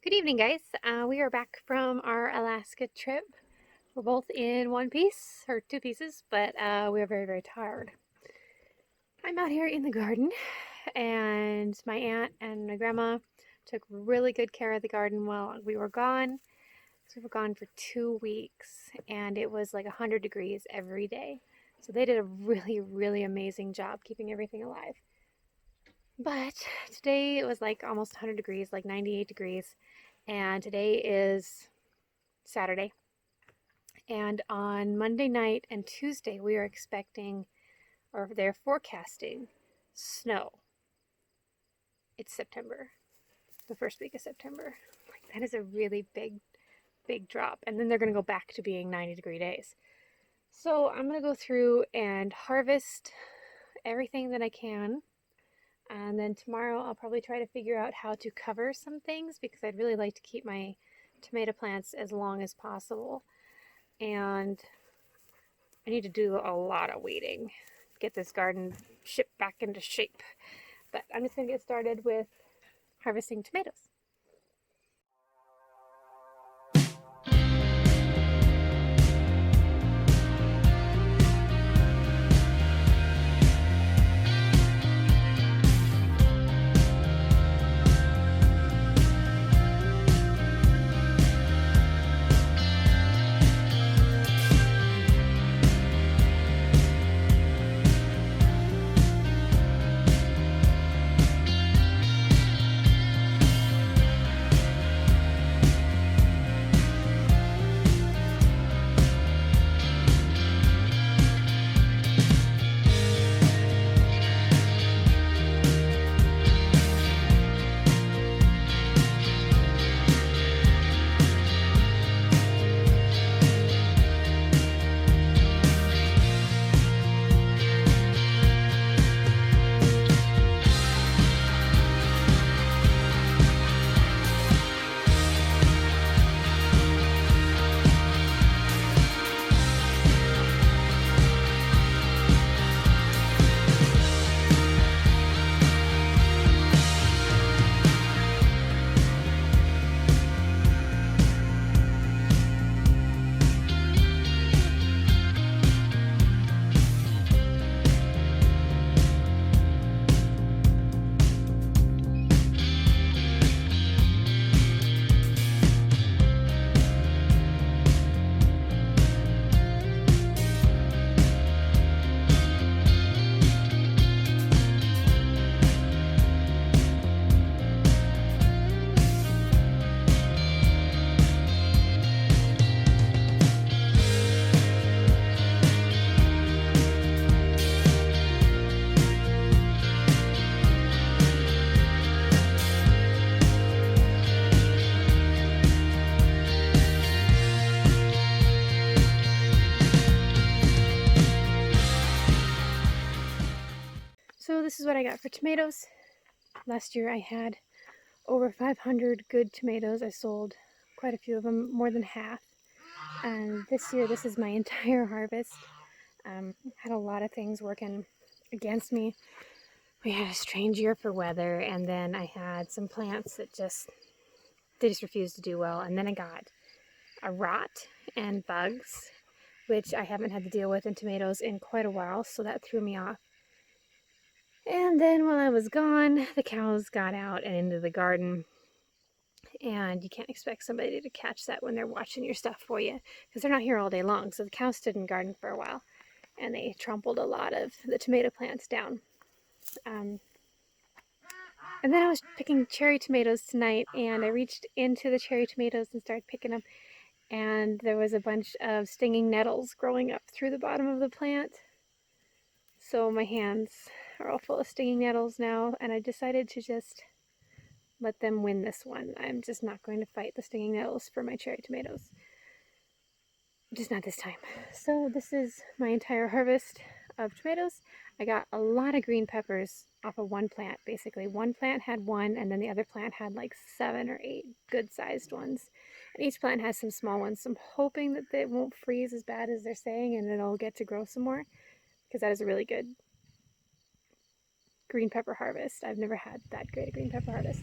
Good evening, guys. We are back from our Alaska trip. We're both in one piece, or two pieces, but we are very, very tired. I'm out here in the garden, and my aunt and my grandma took really good care of the garden while we were gone. So we were gone for 2 weeks, and it was like 100 degrees every day. So they did a really, really amazing job keeping everything alive. But today it was like almost 100 degrees, like 98 degrees, and today is Saturday. And on Monday night and Tuesday, we are expecting, or they're forecasting, snow. It's September, the first week of September. Like, that is a really big, big drop. And then they're going to go back to being 90-degree days. So I'm going to go through and harvest everything that I can. And then tomorrow I'll probably try to figure out how to cover some things because I'd really like to keep my tomato plants as long as possible. And I need to do a lot of weeding, get this garden shipped back into shape. But I'm just going to get started with harvesting tomatoes. So this is what I got for tomatoes. Last year I had over 500 good tomatoes. I sold quite a few of them, more than half. And this year, this is my entire harvest. Had a lot of things working against me. We had a strange year for weather, and then I had some plants that they just refused to do well. And then I got a rot and bugs, which I haven't had to deal with in tomatoes in quite a while, so that threw me off. And then while I was gone, the cows got out and into the garden, and you can't expect somebody to catch that when they're watching your stuff for you, because they're not here all day long. So the cows stood in the garden for a while, and they trampled a lot of the tomato plants down. And then I was picking cherry tomatoes tonight, and I reached into the cherry tomatoes and started picking them, and there was a bunch of stinging nettles growing up through the bottom of the plant. So my hands are all full of stinging nettles now, and I decided to just let them win this one. I'm just not going to fight the stinging nettles for my cherry tomatoes. Just not this time. So this is my entire harvest of tomatoes. I got a lot of green peppers off of one plant, basically. One plant had one, and then the other plant had like 7 or 8 good-sized ones. And each plant has some small ones, so I'm hoping that they won't freeze as bad as they're saying, and it'll get to grow some more, because that is a really good green pepper harvest. I've never had that great a green pepper harvest.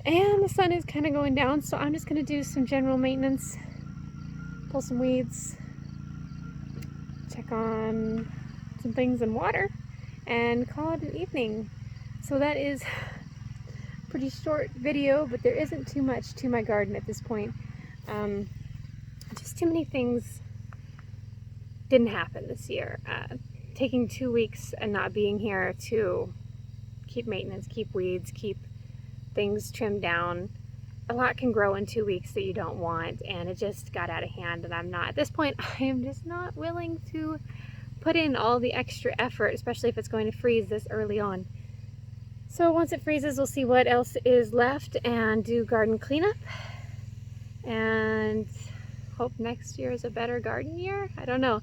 And the sun is kind of going down, so I'm just going to do some general maintenance, pull some weeds, check on some things in water, and call it an evening. So that is a pretty short video, but there isn't too much to my garden at this point. Just too many things didn't happen this year. Taking 2 weeks and not being here to keep maintenance, keep weeds, keep things trimmed down. A lot can grow in 2 weeks that you don't want, and it just got out of hand, and I'm not, at this point, I am just not willing to put in all the extra effort, especially if it's going to freeze this early on. So once it freezes, we'll see what else is left and do garden cleanup, and hope next year is a better garden year. I don't know.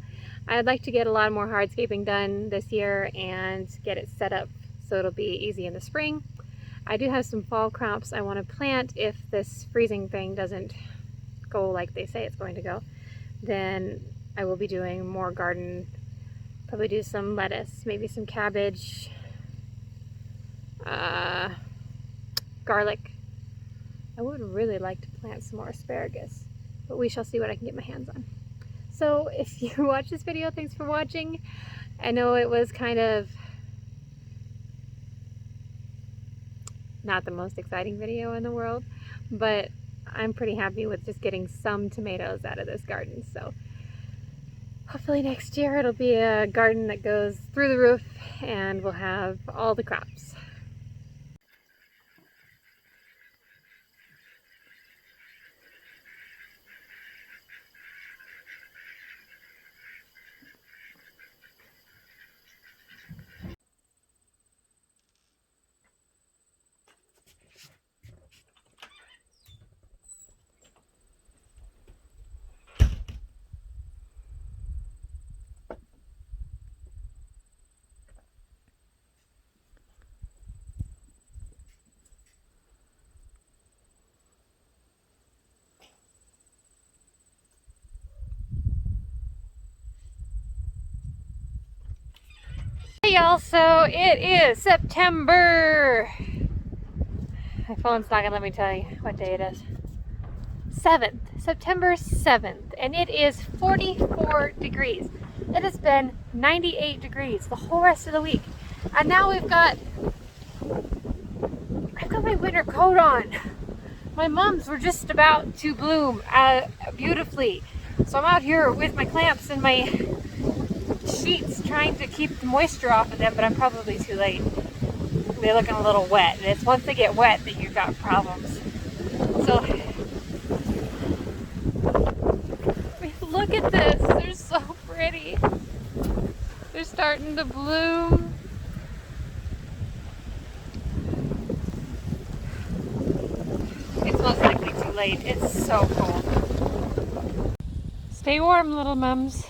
I'd like to get a lot more hardscaping done this year and get it set up so it'll be easy in the spring. I do have some fall crops I want to plant if this freezing thing doesn't go like they say it's going to go. Then I will be doing more garden, probably do some lettuce, maybe some cabbage, garlic. I would really like to plant some more asparagus, but we shall see what I can get my hands on. So if you watch this video, thanks for watching. I know it was kind of not the most exciting video in the world, but I'm pretty happy with just getting some tomatoes out of this garden. So hopefully next year it'll be a garden that goes through the roof and we'll have all the crops. Hey y'all, so it is September. My phone's not gonna let me tell you what day it is. 7th, September 7th, and it is 44 degrees. It has been 98 degrees the whole rest of the week. And now I've got my winter coat on. My mums were just about to bloom beautifully. So I'm out here with my clamps and my sheets trying to keep the moisture off of them, but I'm probably too late. They're looking a little wet, and it's once they get wet that you've got problems. So look at this, they're so pretty. They're starting to bloom. It's most likely too late. It's so cold. Stay warm, little mums.